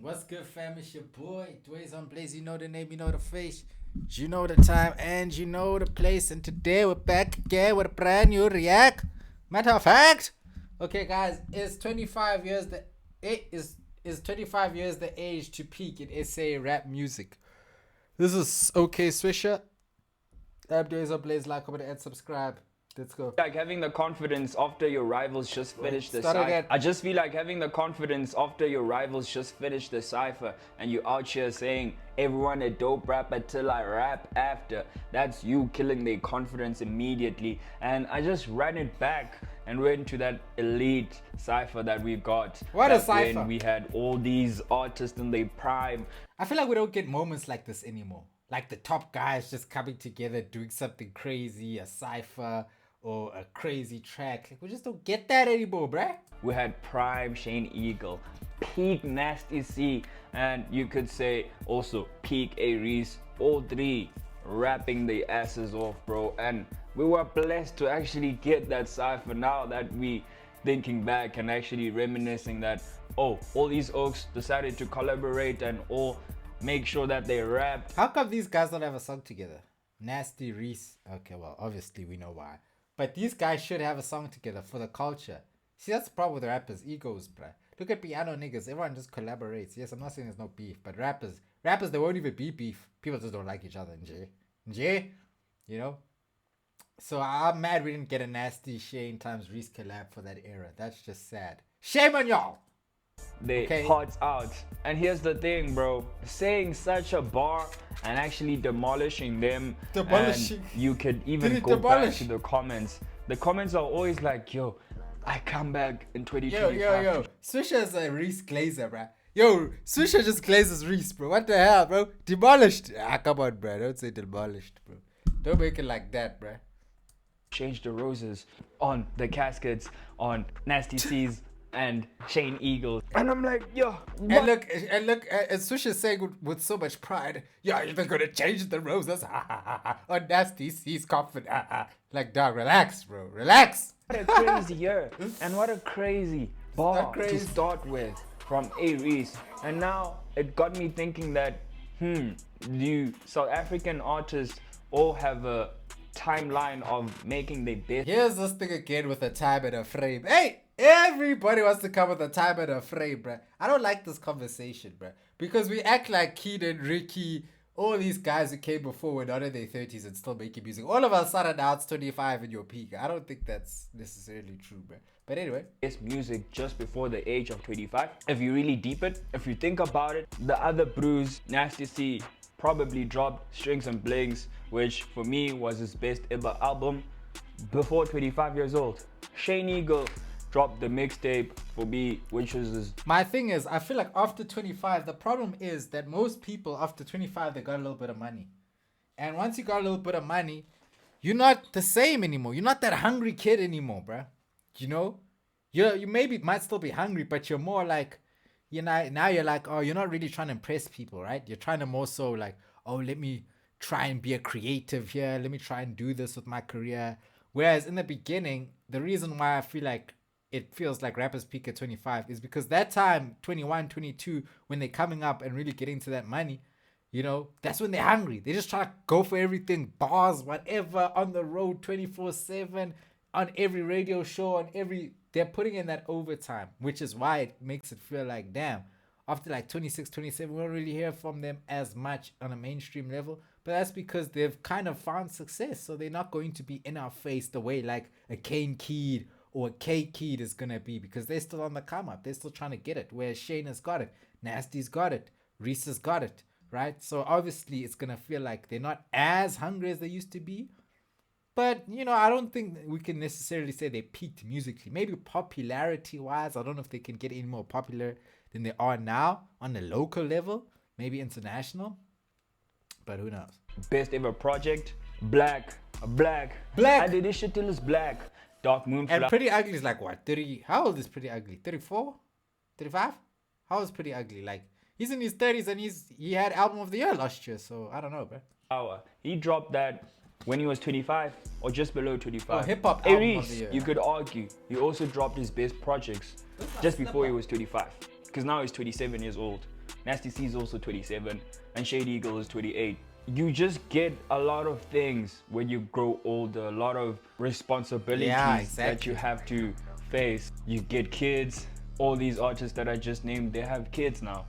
What's good, fam? It's your boy Dwayze on Blaze. You know the name, you know the face, you know the time, and you know the place. And today we're back again with a brand new react. Matter of fact, okay, guys, it's 25 years. Is 25 years the age to peak in SA rap music. This is okayswisher. I'm Dwayze on Blaze. Like, comment, and subscribe. Let's go. Like having the confidence after your rivals just finished the Start cipher. again. I just feel like having the confidence after your rivals just finished the cipher and you out here saying everyone a dope rapper till I rap after. That's you killing their confidence immediately. And I just ran it back and went to that elite cipher that we got. What a cipher. When we had all these artists in their prime. I feel like we don't get moments like this anymore. Like the top guys just coming together, doing something crazy, a cipher or a crazy track. Like, we just don't get that anymore, bruh. We had prime Shane Eagle, peak Nasty C, and you could say also peak A-Reece. All three rapping their asses off, bro. And we were blessed to actually get that cipher. Now that we thinking back and actually reminiscing that, oh, all these oaks decided to collaborate and all make sure that they rapped. How come these guys don't have a song together? Nasty Reece. Okay, well, obviously we know why. But these guys should have a song together for the culture. See, that's the problem with rappers, egos, bruh. Look at piano niggas, everyone just collaborates. Yes, I'm not saying there's no beef, but rappers, there won't even be beef. People just don't like each other. Nj, you know? So I'm mad we didn't get a Nasty Shane times Reece collab for that era. That's just sad. Shame on y'all! They hearts out. And here's the thing, bro, saying such a bar and actually demolishing them. Demolishing. And you could even go back to the comments. The comments are always like, yo, I come back in 2025. Yo. Swisher is a Reece glazer, bro. Yo, Swisher just glazes Reece, bro. What the hell, bro? Demolished. Ah, come on, bro. Don't say demolished, bro. Don't make it like that, bro. Change the roses on the caskets on Nasty C's and Shane Eagle. And I'm like, yo, what? And look, Swisher's saying with so much pride, yeah, they're gonna change the roses. On Nasty C's confident. Like, dog, relax, bro. Relax. What a crazy year. And what a crazy bar to start with from A-Reece. And now it got me thinking that, do South African artists all have a timeline of making their best? Here's this thing again with a time and a frame. Hey! Everybody wants to come with a time and a frame, bruh. I don't like this conversation, bruh. Because we act like Keaton, Ricky, all these guys who came before were not in their 30s and still making music. All of a sudden now it's 25 in your peak. I don't think that's necessarily true, bruh. But anyway. It's music just before the age of 25. If you really deep it, if you think about it, the other brews, Nasty C, probably dropped Strings and Blings, which for me was his best ever album, before 25 years old. Shane Eagle dropped the mixtape for me, which was his... My thing is, I feel like after 25, the problem is that most people after 25, they got a little bit of money. And once you got a little bit of money, you're not the same anymore. You're not that hungry kid anymore, bruh. You know? You maybe might still be hungry, but you're more like, you know, now you're like, oh, you're not really trying to impress people, right? You're trying to more so like, oh, let me try and be a creative here. Let me try and do this with my career. Whereas in the beginning, the reason why I feel like it feels like rappers peak at 25 is because that time, 21, 22, when they're coming up and really getting to that money, you know, that's when they're hungry. They just try to go for everything, bars, whatever, on the road 24/7, on every radio show, they're putting in that overtime, which is why it makes it feel like, damn, after like 26, 27, we don't really hear from them as much on a mainstream level. But that's because they've kind of found success. So they're not going to be in our face the way like a Kane Kid or a K-Kid is going to be, because they're still on the come up. They're still trying to get it. Whereas Shane has got it. Nasty's got it. Reece has got it. Right? So obviously it's going to feel like they're not as hungry as they used to be. But, you know, I don't think we can necessarily say they peaked musically. Maybe popularity-wise, I don't know if they can get any more popular than they are now on the local level. Maybe international. But who knows? Best ever project. Black. I did this shit till it's black. Dark Moon. And Pretty Ugly is like what? 30? How old is Pretty Ugly? 34? 35? How old is Pretty Ugly? Like, he's in his 30s and he had album of the year last year. So I don't know, bro. He dropped that when he was 25 or just below 25. Oh, hip hop album of the A-Reece, year. you could argue, he also dropped his best projects just before he was 25. Because now he's 27 years old. Nasty C is also 27, and Shade Eagle is 28. You just get a lot of things when you grow older, a lot of responsibilities that you have to face. You get kids. All these artists that I just named, they have kids now,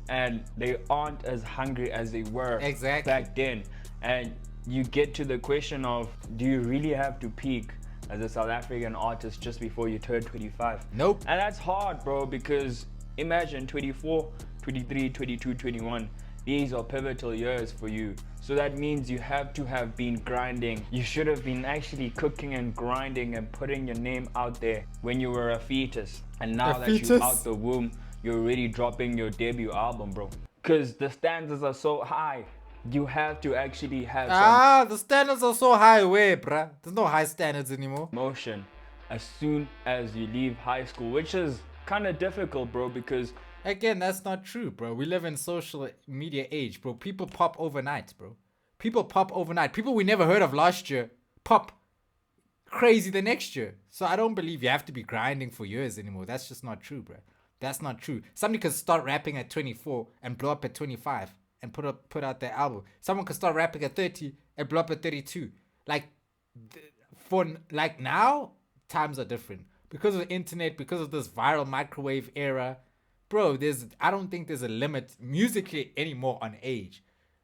and they aren't as hungry as they were back then. And you get to the question of, do you really have to peak as a South African artist just before you turn 25? Nope. And that's hard, bro, because imagine 24, 23, 22, 21. These are pivotal years for you. So that means you have to have been grinding. You should have been actually cooking and grinding and putting your name out there when you were a fetus. And now that you're out the womb, you're already dropping your debut album, bro. Because the standards are so high. You have to actually have the standards are so high way, bruh. There's no high standards anymore. Motion as soon as you leave high school, which is kind of difficult, bro, because again, that's not true, bro. We live in social media age, bro. People pop overnight, bro. People pop overnight. People we never heard of last year pop crazy the next year. So I don't believe you have to be grinding for years anymore. That's just not true, bro. That's not true. Somebody could start rapping at 24 and blow up at 25 and put out their album. Someone could start rapping at 30 and blow up at 32. Like now, times are different. Because of the internet, because of this viral microwave era, bro, I don't think there's a limit musically anymore on age.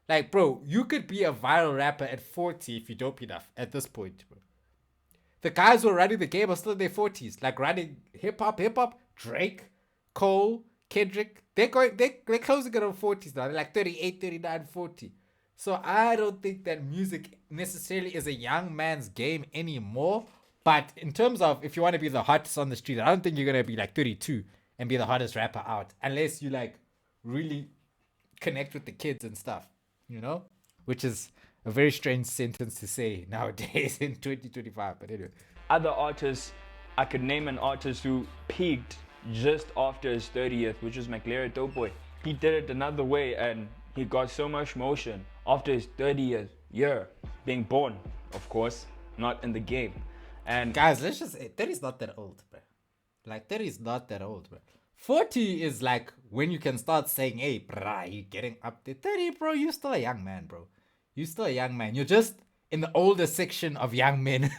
Like, bro, you could be a viral rapper at 40 if you're dope enough at this point, bro. The guys who are running the game are still in their 40s. Like, running hip-hop, Drake, Cole, Kendrick, they're closing it on 40s now. They're like 38, 39, 40. So I don't think that music necessarily is a young man's game anymore. But in terms of if you want to be the hottest on the street, I don't think you're going to be like 32 and be the hottest rapper out. Unless you like really connect with the kids and stuff, you know? Which is a very strange sentence to say nowadays in 2025. But anyway. Other artists, I could name an artist who peaked just after his 30th, which was McLaren Doughboy. He did it another way and he got so much motion after his 30th year being born, of course, not in the game. And guys, let's just say 30 is not that old, bro. Like 30 is not that old, bro. 40 is like when you can start saying, hey, brah, you're getting up to 30, bro. You're still a young man, bro. You're still a young man. You're just in the older section of young men.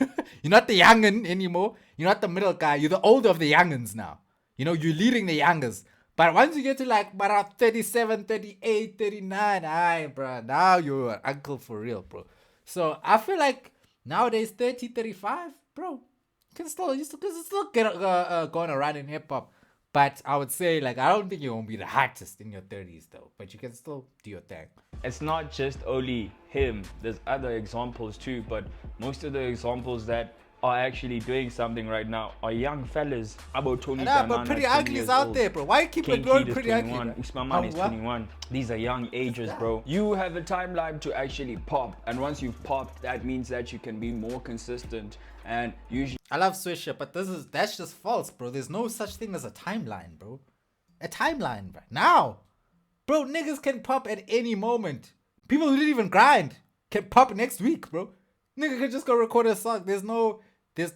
You're not the youngin anymore. You're not the middle guy. You're the older of the youngins now. You know, you're leading the youngest. But once you get to like 37, 38, 39, aye, bro, now you're an uncle for real, bro. So I feel like nowadays 30, 35, bro, you can still get going around in hip hop. But I would say, like, I don't think you're gonna be the hottest in your 30s though. But you can still do your thing. It's not just only him. There's other examples too. But most of the examples that are actually doing something right now are young fellas. About Tony but Pretty Ugly's out there, bro. Why you keep ignoring Pretty Ugly? Usman is 21. These are young ages, bro. You have a timeline to actually pop, and once you've popped, that means that you can be more consistent. And usually, I love Swisher, but that's just false, bro. There's no such thing as a timeline, bro. A timeline, bro. Now, bro, niggas can pop at any moment. People who didn't even grind can pop next week, bro. Nigga can just go record a song. There's no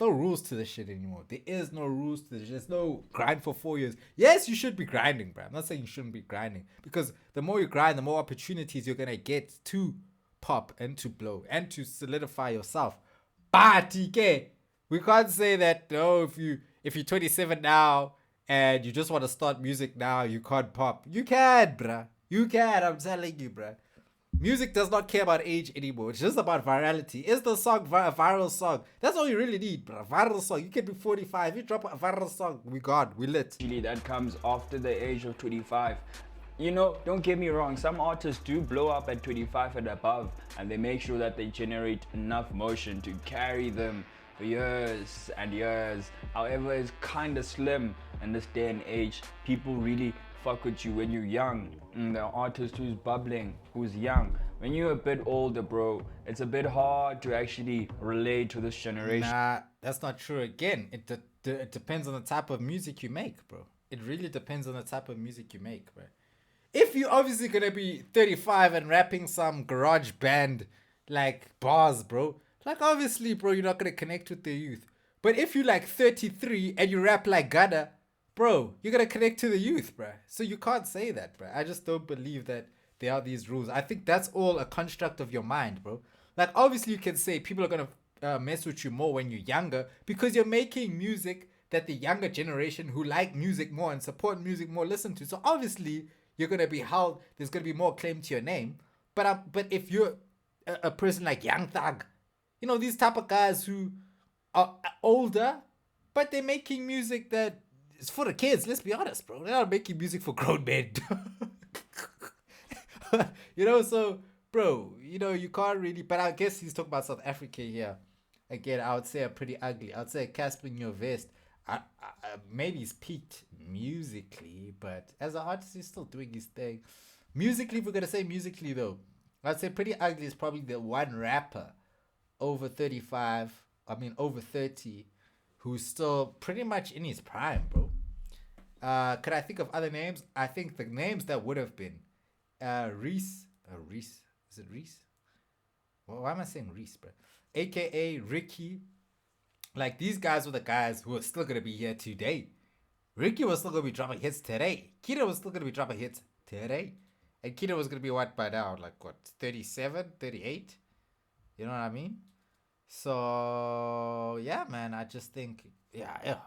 rules to this shit anymore. There is no rules to this. There's no grind for 4 years. Yes, you should be grinding, bro. I'm not saying you shouldn't be grinding. Because the more you grind, the more opportunities you're going to get to pop and to blow and to solidify yourself. But, we can't say that, no, if you're 27 now and you just want to start music now, you can't pop. You can, bruh. You can, I'm telling you, bruh. Music does not care about age anymore. It's just about virality. Is the song a viral song? That's all you really need, bro. Viral song. You can be 45. You drop a viral song. We got. We lit. That comes after the age of 25. You know, don't get me wrong. Some artists do blow up at 25 and above. And they make sure that they generate enough motion to carry them for years and years. However, it's kind of slim in this day and age. People really fuck with you when you're young. The artist who's bubbling, who's young. When you're a bit older, bro, it's a bit hard to actually relate to this generation. Nah, that's not true. Again, it depends on the type of music you make, bro. It really depends on the type of music you make, bro. If you're obviously gonna be 35 and rapping some garage band like bars, bro, like obviously, bro, you're not gonna connect with the youth. But if you're like 33 and you rap like Gunna, bro, you're gonna connect to the youth, bro. So you can't say that, bro. I just don't believe that there are these rules. I think that's all a construct of your mind, bro. Like, obviously, you can say people are gonna mess with you more when you're younger because you're making music that the younger generation who like music more and support music more listen to. So obviously, you're gonna be held. There's gonna be more claim to your name. But if you're a person like Young Thug, these type of guys who are older, but they're making music that is for the kids. Let's be honest, bro. They're not making music for grown men. So, bro, you can't really. But I guess he's talking about South Africa here. Again, I would say a pretty ugly. I would say Casper in your vest. Maybe he's peaked musically, but as an artist, he's still doing his thing. Musically, if we're gonna say musically though, I'd say Pretty Ugly is probably the one rapper over 35. I mean, over 30, who's still pretty much in his prime, bro. Could I think of other names? I think the names that would have been Reese. Reese. Is it Reese? Well, why am I saying Reese, bro? AKA Ricky. Like, these guys were the guys who are still going to be here today. Ricky was still going to be dropping hits today. Kida was still going to be dropping hits today. And Kida was going to be what by now? Like, what, 37, 38? You know what I mean? So, yeah, man, I just think,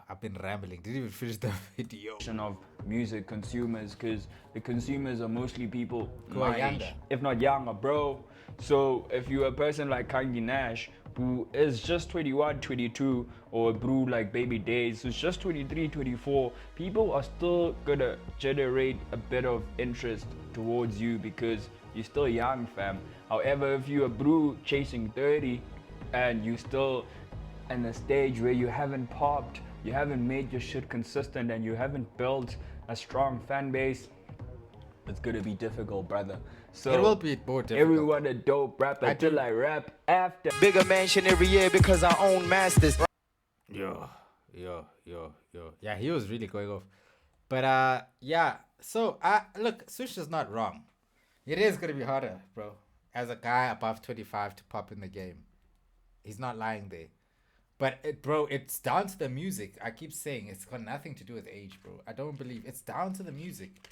I've been rambling. Didn't even finish the video. Of music consumers, because the consumers are mostly people who are younger, if not younger, bro. So if you're a person like Kanye Nash, who is just 21, 22, or a brew like Baby Days, who's just 23, 24, people are still gonna generate a bit of interest towards you because you're still young, fam. However, if you're a brew chasing 30 and you still in the stage where you haven't popped, you haven't made your shit consistent, and you haven't built a strong fan base, it's gonna be difficult, brother. So it will be more difficult. Everyone a dope rapper until I rap after. Bigger mansion every year because I own masters. Yo. Yeah, he was really going off. But so look, Swish is not wrong. It is gonna be harder, bro, as a guy above 25 to pop in the game. He's not lying there. But it's down to the music. I keep saying it's got nothing to do with age, bro. I don't believe it's down to the music.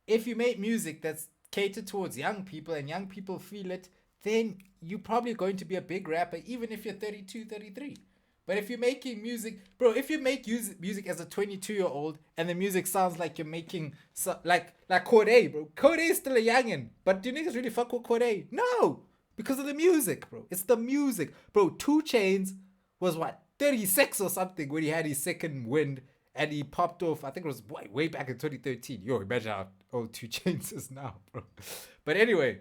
If you make music that's catered towards young people and young people feel it, then you're probably going to be a big rapper, even if you're 32, 33. But if you're making music, bro, if you make music as a 22-year-old and the music sounds like you're making, like Corday, bro. Corday's still a youngin', but do niggas really fuck with Corday? No! Because of the music, bro. It's the music. Bro, 2 Chainz was what, 36 or something when he had his second wind and he popped off. I think it was way back in 2013. Yo, imagine how old 2 Chainz is now, bro. But anyway,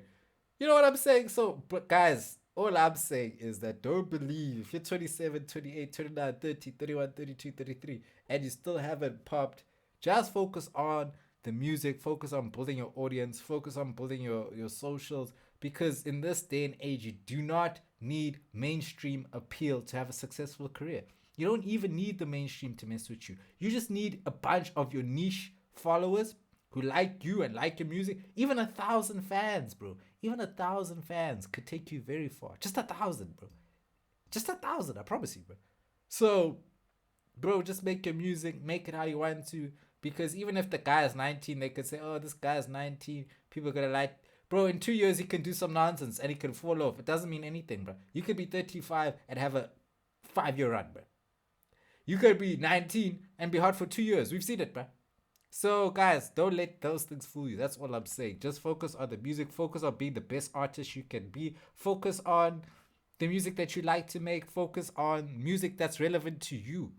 you know what I'm saying? So, but guys, all I'm saying is that don't believe if you're 27, 28, 29, 30, 31, 32, 33 and you still haven't popped, just focus on the music, focus on building your audience, focus on building your socials, because in this day and age, you do not need mainstream appeal to have a successful career. You don't even need the mainstream to mess with you. You just need a bunch of your niche followers who like you and like your music. Even 1,000 fans, bro. Even 1,000 fans could take you very far. Just 1,000, bro. Just 1,000, I promise you, bro. So, bro, just make your music, make it how you want to. Because even if the guy is 19, they could say, oh, this guy is 19. People are going to like. Bro, in 2 years, he can do some nonsense and he can fall off. It doesn't mean anything, bro. You could be 35 and have a 5-year run, bro. You could be 19 and be hot for 2 years. We've seen it, bro. So, guys, don't let those things fool you. That's all I'm saying. Just focus on the music. Focus on being the best artist you can be. Focus on the music that you like to make. Focus on music that's relevant to you.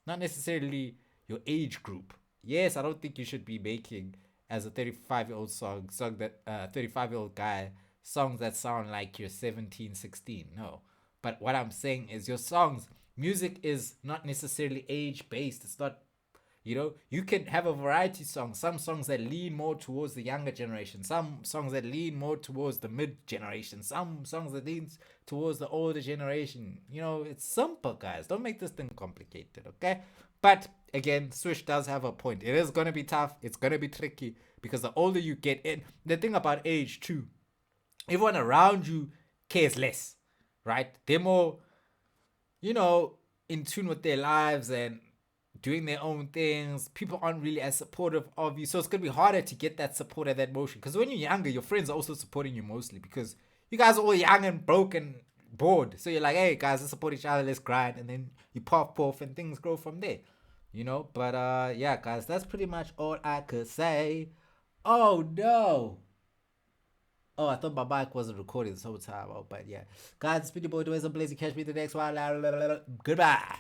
Not necessarily your age group. Yes, I don't think you should be making, as a 35-year-old song that 35-year-old guy, songs that sound like you're 17, 16. No. But what I'm saying is your songs, music is not necessarily age-based. It's not, you can have a variety song. Some songs that lean more towards the younger generation. Some songs that lean more towards the mid-generation. Some songs that lean towards the older generation. It's simple, guys. Don't make this thing complicated, okay? But again, Swish does have a point. It is going to be tough. It's going to be tricky because the older you get in, the thing about age too, everyone around you cares less, right? They're more, in tune with their lives and doing their own things. People aren't really as supportive of you. So it's going to be harder to get that support and that motion. Because when you're younger, your friends are also supporting you mostly. Because you guys are all young and broke and bored. So you're like, hey, guys, let's support each other. Let's grind. And then you pop off and things grow from there. You know? But yeah, guys, that's pretty much all I could say. Oh, no. Oh, I thought my mic wasn't recording this whole time. Oh, but yeah. Guys, it's been your boy Dwayze. I'm Blazy. Catch me the next one. Goodbye.